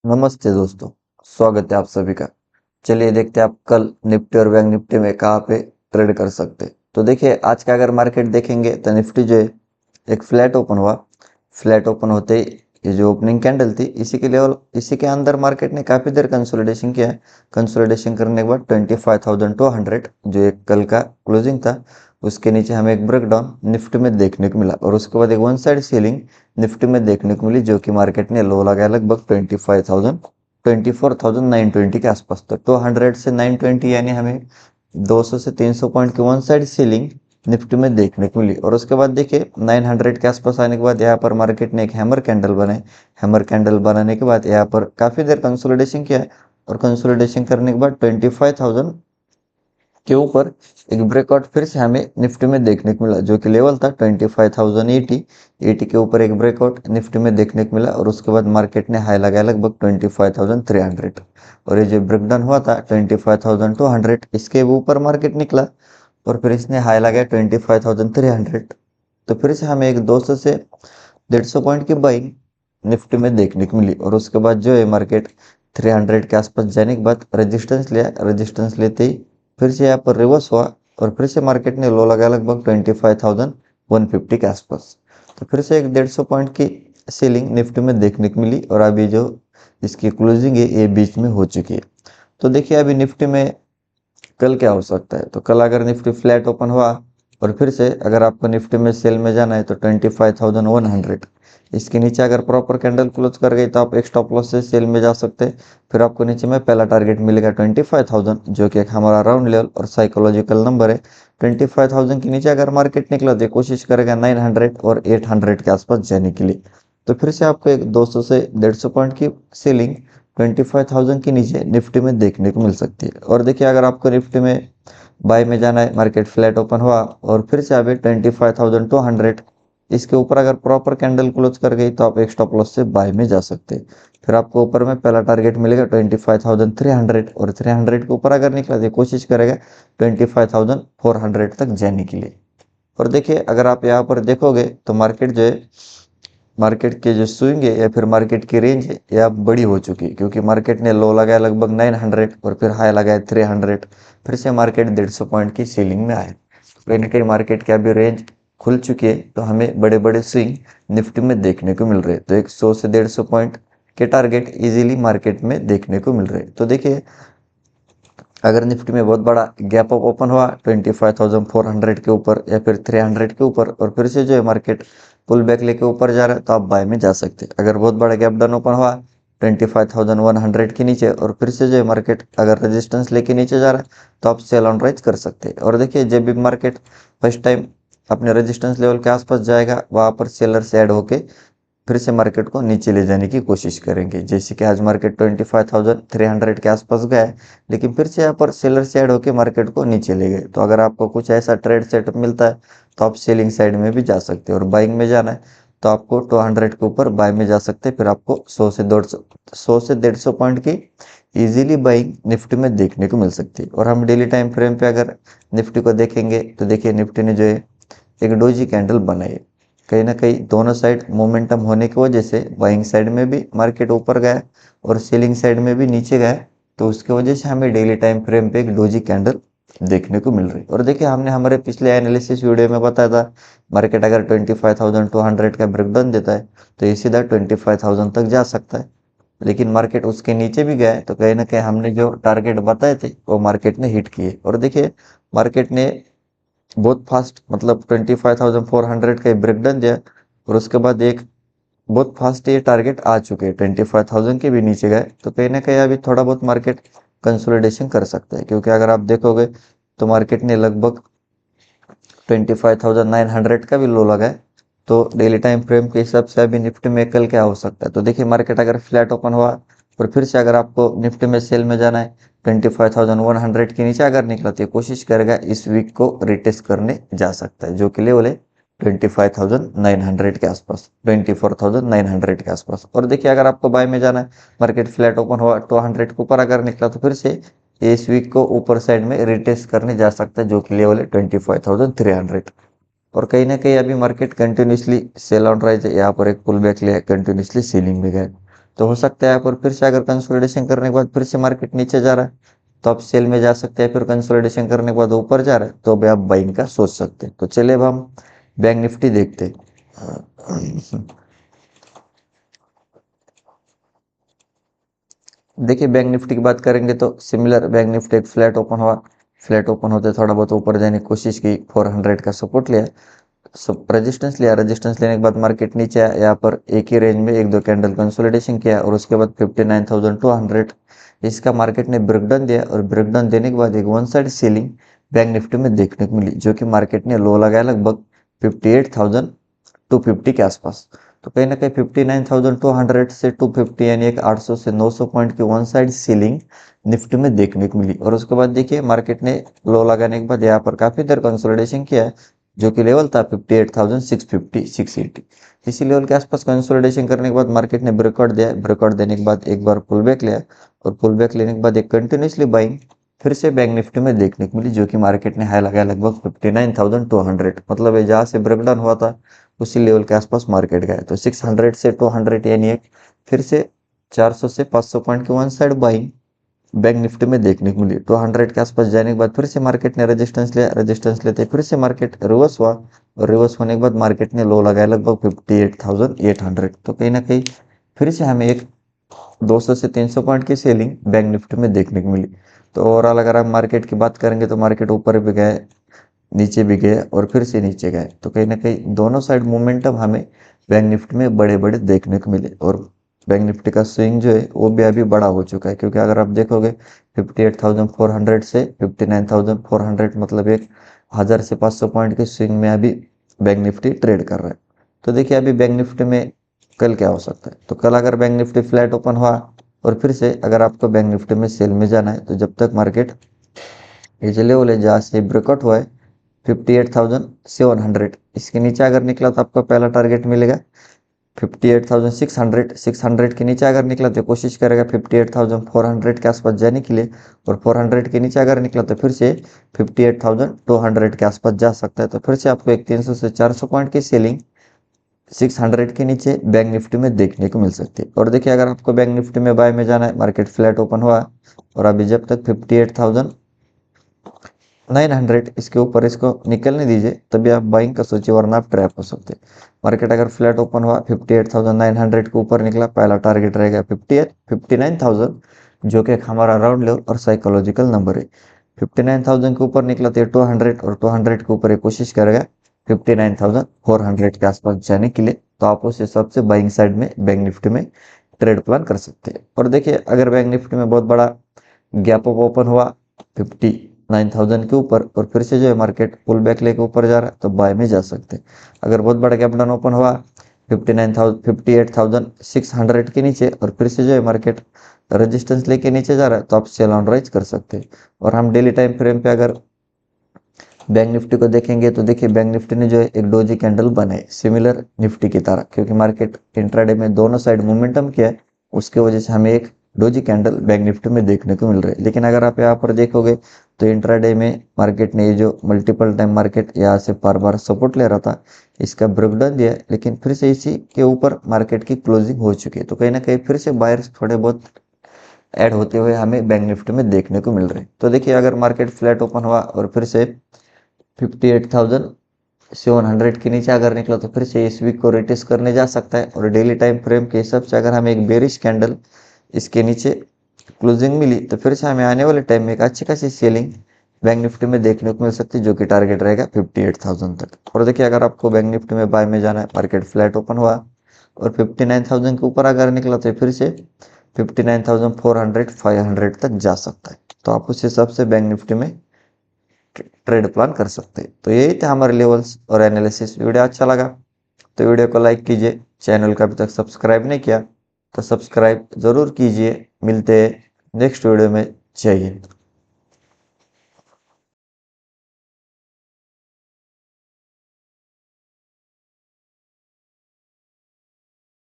नमस्ते दोस्तों। स्वागत है आप सभी का। चलिए देखते हैं आप कल निफ्टी और बैंक निफ्टी में कहाँ पे ट्रेड कर सकते हैं। तो देखिए आज का अगर मार्केट देखेंगे तो निफ्टी जो है एक फ्लैट ओपन हुआ। फ्लैट ओपन होते ही ये जो ओपनिंग कैंडल थी इसी के लेवल इसी के अंदर मार्केट ने काफ़ी देर कंसोलिडेशन किया है। कंसोलिडेशन करने के बाद 25,200 जो एक कल का क्लोजिंग था उसके नीचे हमें एक ब्रेकडाउन निफ्टी में देखने को मिला और उसके बाद एक वन साइड सीलिंग निफ्टी में देखने को मिली जो कि मार्केट ने लो लगाया लगभग 24,920 के आसपास। तो 200 से 920 यानी हमें 200 से 300 पॉइंट की वन साइड सीलिंग निफ्टी में देखने को मिली और उसके बाद देखिए 900 के आसपास आने के बाद यहाँ पर मार्केट ने एक हैमर कैंडल बनाए। हैमर कैंडल बनाने के बाद यहाँ पर काफ़ी देर कंसोलिडेशन किया है और कंसोलिडेशन करने के बाद 25,000 के ऊपर एक ब्रेकआउट फिर से हमें निफ्टी में देखने को मिला जो कि लेवल था 25,080 के ऊपर एक ब्रेकआउट निफ्टी में देखने को मिला और उसके बाद मार्केट ने हाई लगाया लगभग 25,300 और ये जो ब्रेकडाउन हुआ था 25,200 इसके ऊपर मार्केट निकला और फिर इसने हाई लगाया 25,300। तो फिर से हमें एक 200 से 150 पॉइंट की बाइंग निफ्टी में देखने को मिली और उसके बाद जो है मार्केट 300 के आसपास जाने के बाद रेजिस्टेंस लिया। रेजिस्टेंस लेते ही फिर से यहाँ पर रिवर्स हुआ और फिर से मार्केट ने लो लगाया लगभग 25,150 के आसपास। तो फिर से एक 150 पॉइंट की सेलिंग निफ्टी में देखने को मिली और अभी जो इसकी क्लोजिंग है ये बीच में हो चुकी है। तो देखिए अभी निफ्टी में कल क्या हो सकता है। तो कल अगर निफ्टी फ्लैट ओपन हुआ और फिर से अगर आपको निफ्टी में सेल में जाना है तो 25,100 इसके नीचे अगर प्रॉपर कैंडल क्लोज कर गई तो आप एक स्टॉप लॉस से सेल में जा सकते हैं। फिर आपको नीचे में पहला टारगेट मिलेगा 25,000 जो कि एक हमारा राउंड लेवल और साइकोलॉजिकल नंबर है। 25,000 के नीचे अगर मार्केट निकला तो कोशिश करेगा 900 और 800 के आसपास जाने के लिए। तो फिर से आपको एक 200 से 150 पॉइंट की सेलिंग 25,000 के नीचे निफ्टी में देखने को मिल सकती है। और देखिए अगर आपको निफ्टी में बाय में जाना है मार्केट फ्लैट ओपन हुआ और फिर से अभी 25,200 इसके ऊपर अगर प्रॉपर कैंडल क्लोज कर गई तो आप एक स्टॉप लॉस से बाय में जा सकते हैं। फिर आपको ऊपर में पहला टारगेट मिलेगा 25,300 और 300 के ऊपर अगर निकला तो कोशिश करेगा 25,400 तक जाने के लिए। और देखिए अगर आप यहाँ पर देखोगे तो मार्केट जो है मार्केट के जो स्विंग है या फिर मार्केट की रेंज है यह बड़ी हो चुकी है क्योंकि मार्केट ने लो लगाया लगभग 900 और फिर हाई लगाया 300। फिर से मार्केट 150 पॉइंट की सीलिंग में आए। कहीं ना कहीं मार्केट की अभी रेंज खुल चुकी है तो हमें बड़े बड़े स्विंग निफ्टी में देखने को मिल रहे हैं। तो एक 100 से 150 पॉइंट के टारगेट इजीली मार्केट में देखने को मिल रहे हैं। तो देखिए अगर निफ्टी में बहुत बड़ा गैप अप ओपन हुआ 25,400 के ऊपर या फिर 300 के ऊपर और फिर से जो है मार्केट पुल बैक लेके ऊपर जा रहा है तो आप बाय में जा सकते हैं। अगर बहुत बड़ा गैप डाउन ओपन हुआ 25,100 के नीचे और फिर से जो है मार्केट अगर रेजिस्टेंस लेके नीचे जा रहा है तो आप सेल ऑन राइज कर सकते हैं। और देखिए जब भी मार्केट फर्स्ट टाइम अपने रेजिस्टेंस लेवल के आसपास जाएगा वहां पर सेलर से ऐड होके फिर से मार्केट को नीचे ले जाने की कोशिश करेंगे। जैसे कि आज मार्केट 25,300 के आसपास गया है लेकिन फिर से यहाँ पर सेलर से ऐड होकर मार्केट को नीचे ले गए। तो अगर आपको कुछ ऐसा ट्रेड सेटअप मिलता है तो आप सेलिंग साइड में भी जा सकते हैं और बाइंग में जाना है तो आपको 200 के ऊपर बाय में जा सकते हैं। फिर आपको 100 से 150 पॉइंट की इजीली बाइंग निफ्टी में देखने को मिल सकती है। और हम डेली टाइम फ्रेम पे अगर निफ्टी को देखेंगे तो देखिए निफ्टी ने जो है एक डोजी कैंडल बनाई है। कहीं ना कहीं दोनों साइड मोमेंटम होने की वजह से बाइंग साइड में भी मार्केट ऊपर गया और सेलिंग साइड में भी नीचे गया। तो उसकी वजह से हमें डेली टाइम फ्रेम पे एक डोजी कैंडल देखने को मिल रही है। और देखिए हमने हमारे पिछले एनालिसिस वीडियो में बताया था मार्केट अगर 25,200 का ब्रेकडाउन देता है तो ये सीधा 25,000 तक जा सकता है। लेकिन मार्केट उसके नीचे भी गया है तो कहीं ना कहीं हमने जो टारगेट बताए थे वो मार्केट ने हिट किए। और देखिए मार्केट ने बहुत फास्ट मतलब 25,400 का ब्रेकडाउन दिया और उसके बाद एक बहुत फास्ट ये टारगेट आ चुके हैं 25,000 के भी नीचे गए। तो कहीं ना कहीं अभी थोड़ा बहुत मार्केट कंसोलिडेशन कर सकता है क्योंकि अगर आप देखोगे तो मार्केट ने लगभग 25,900 का भी लो लगा है। तो डेली टाइम फ्रेम के हिसाब से अभी निफ्टी में कल क्या हो सकता है। तो देखिए मार्केट अगर फ्लैट ओपन हुआ और फिर से अगर आपको निफ्टी में सेल में जाना है 25,100 के नीचे अगर निकला तो कोशिश करेगा इस वीक को रिटेस्ट करने जा सकता है जो कि लेवल है 25,900 के आसपास 24,900 के आसपास। और देखिए अगर आपको बाय में जाना है मार्केट फ्लैट ओपन हुआ 200 के ऊपर अगर निकला तो फिर से इस वीक को ऊपर साइड में रिटेस्ट करने जा सकता है जो कि लेवल है 25,300। और कहीं ना कहीं अभी market continuously sell on rise है। यहाँ पर एक पुल बैक लिया कंटिन्यूसली सीलिंग में गए। तो हो सकता है यहाँ पर फिर से अगर कंसोलिडेशन करने के बाद फिर से मार्केट नीचे जा रहा है तो आप सेल में जा सकते हैं, फिर कंसोलिडेशन करने के बाद ऊपर जा रहा है तो अभी आप बाइंग का सोच सकते हैं। तो चलिए अब हम बैंक निफ्टी देखते हैं। देखिए बैंक निफ्टी की बात करेंगे तो सिमिलर बैंक निफ्टी एक फ्लैट ओपन हुआ, फ्लैट ओपन होते थोड़ा बहुत ऊपर जाने की कोशिश की, 400 का सपोर्ट लिया, सब रेजिस्टेंस लिया, रेजिस्टेंस लेने के बाद मार्केट नीचे आया, यहाँ पर एक ही रेंज में एक दो कैंडल कंसोलिडेशन किया और उसके बाद 59,200 इसका मार्केट ने ब्रेकडाउन दिया और ब्रेकडाउन देने के बाद एक one side selling bank Nifty में देखने को मिली, जो कि मार्केट ने लो लगाया लगभग 58,250 के आसपास। तो कहीं ना कहीं 59,200 से 250 यानी एक 800 से 900 पॉइंट की वन साइड सीलिंग निफ्टी में देखने को मिली और उसके बाद देखिए मार्केट ने लो लगाने के बाद यहाँ पर काफी देर कंसोलिडेशन किया है, जो कि लेवल था 58,650 680। इसी लेवल के आसपास कंसोलिडेशन करने के बाद मार्केट ने ब्रेकआउट दिया, ब्रेकआउट देने के बाद एक बार पुल बैक लिया और पुल बैक लेने के बाद एक कंटिन्यूसली बाइंग फिर से बैंक निफ्टी में देखने को मिली, जो कि मार्केट ने हाई लगाया लगभग 59,200, मतलब ये जहाँ से ब्रेकडाउन हुआ था उसी लेवल के आसपास मार्केट गया। तो 600 से 200 यानी एक फिर से 400 से 500 पॉइंट की one side buying bank Nifty में देखने को मिली। 200 के आसपास जाने के बाद फिर से मार्केट ने रेजिस्टेंस लिया, रेजिस्टेंस लेते फिर से मार्केट रिवर्स हुआ और रिवर्स होने के बाद मार्केट ने लो लगाया लगभग 58,800। तो कहीं ना कहीं फिर से हमें एक 200 से 300 पॉइंट की सेलिंग बैंक निफ्टी में देखने को मिली। तो ओवरऑल अगर हम मार्केट की बात करेंगे तो मार्केट ऊपर भी गए, नीचे भी गए और फिर से नीचे गए। तो कहीं ना कहीं दोनों साइड मोमेंटम हमें बैंक निफ्टी में बड़े बड़े देखने को मिले और बैंक निफ्टी का स्विंग जो है वो भी अभी बड़ा हो चुका है, क्योंकि अगर आप देखोगे 58,400 से 59,400 मतलब एक 1000 से 500 पॉइंट के स्विंग में अभी बैंक निफ्टी ट्रेड कर रहा है। तो देखिए अभी बैंक निफ्टी में कल क्या हो सकता है, तो कल अगर बैंक निफ्टी फ्लैट ओपन हुआ और फिर से अगर आपको बैंक निफ्टी में सेल में जाना है तो जब तक मार्केट ये जो लेवल है जहाँ से ब्रेकआउट हुआ है 58,700 इसके नीचे अगर निकला तो आपका पहला टारगेट मिलेगा 58,600, 600 के नीचे अगर निकला तो कोशिश करेगा 58,400 के आसपास जाने के लिए और 400 के नीचे अगर निकला तो फिर से 58,200 के आसपास जा सकता है। तो फिर से आपको एक 300 से 400 पॉइंट की सेलिंग 600 के नीचे बैंक निफ्टी में देखने को मिल सकती है। और देखिए अगर आपको बैंक निफ्टी में बाय में जाना है, मार्केट फ्लैट ओपन हुआ और अभी जब तक 58,900 इसके ऊपर इसको निकलने दीजिए तभी आप बाइंग का सोचिए, वरना आप ट्रैप हो सकते हैं। मार्केट अगर फ्लैट ओपन हुआ 58,900 के ऊपर निकला, पहला टारगेट रहेगा 59,000, जो कि एक हमारा राउंड लेवल और साइकोलॉजिकल नंबर है। 59,000 के ऊपर निकला तो 200 और 200 के ऊपर एक कोशिश करेगा 59,400 के आसपास जाने के लिए। तो आप उस हिसाब से बाइंग साइड में बैंक निफ्टी में ट्रेड प्लान कर सकते हैं। और देखिए अगर बैंक निफ्टी में बहुत बड़ा गैप अप ओपन हुआ 59,000 के ऊपर और फिर से जो है मार्केट पुल बैक लेके ऊपर जा रहा है तो बाय में जा सकते हैं। अगर बहुत बड़ा गैप डाउन ओपन हुआ 58,600 के नीचे और फिर से जो है मार्केट रेजिस्टेंस लेके नीचे जा रहा है तो आप सेल ऑन राइज कर सकते हैं। और हम डेली टाइम फ्रेम पे अगर बैंक निफ्टी को देखेंगे तो देखिए बैंक निफ्टी ने जो है एक डोजी कैंडल बनाई सिमिलर निफ्टी की तरह, क्योंकि मार्केट इंट्राडे में दोनों साइड मोमेंटम किया है उसके वजह से हमें एक डोजी कैंडल बैंक निफ्टी में देखने को मिल रही है। लेकिन अगर आप यहाँ पर देखोगे तो इंट्राडे में मार्केट ने ये जो मल्टीपल टाइम मार्केट यहाँ से बार बार सपोर्ट ले रहा था इसका ब्रेकडाउन दिया है, लेकिन फिर से इसी के ऊपर मार्केट की क्लोजिंग हो चुकी है। तो कहीं ना कहीं फिर से बायर्स थोड़े बहुत ऐड होते हुए हमें बैंक निफ्टी में देखने को मिल रहे हैं। तो देखिए अगर मार्केट फ्लैट ओपन हुआ और फिर से 58,700 के नीचे अगर निकला तो फिर से इस वीक को रिटेस्ट करने जा सकता है। और डेली टाइम फ्रेम के हिसाब से अगर हमें एक बेरिश कैंडल इसके नीचे क्लोजिंग मिली तो फिर से हमें आने वाले टाइम में एक अच्छी खासी सेलिंग बैंक निफ्टी में देखने को मिल सकती है, जो कि टारगेट रहेगा 58,000 तक। और देखिए अगर आपको बैंक निफ्टी में बाय में जाना है, मार्केट फ्लैट ओपन हुआ और 59,000 के ऊपर अगर निकला तो फिर से 59,400 500 तक जा सकता है। तो आप उस हिसाब से बैंक निफ्टी में ट्रेड प्लान कर सकते हैं। तो यही थे हमारे लेवल्स और एनालिसिस। वीडियो अच्छा लगा तो वीडियो को लाइक कीजिए, चैनल का अभी तक सब्सक्राइब नहीं किया तो सब्सक्राइब जरूर कीजिए। मिलते हैं नेक्स्ट वीडियो में। जय हिंद।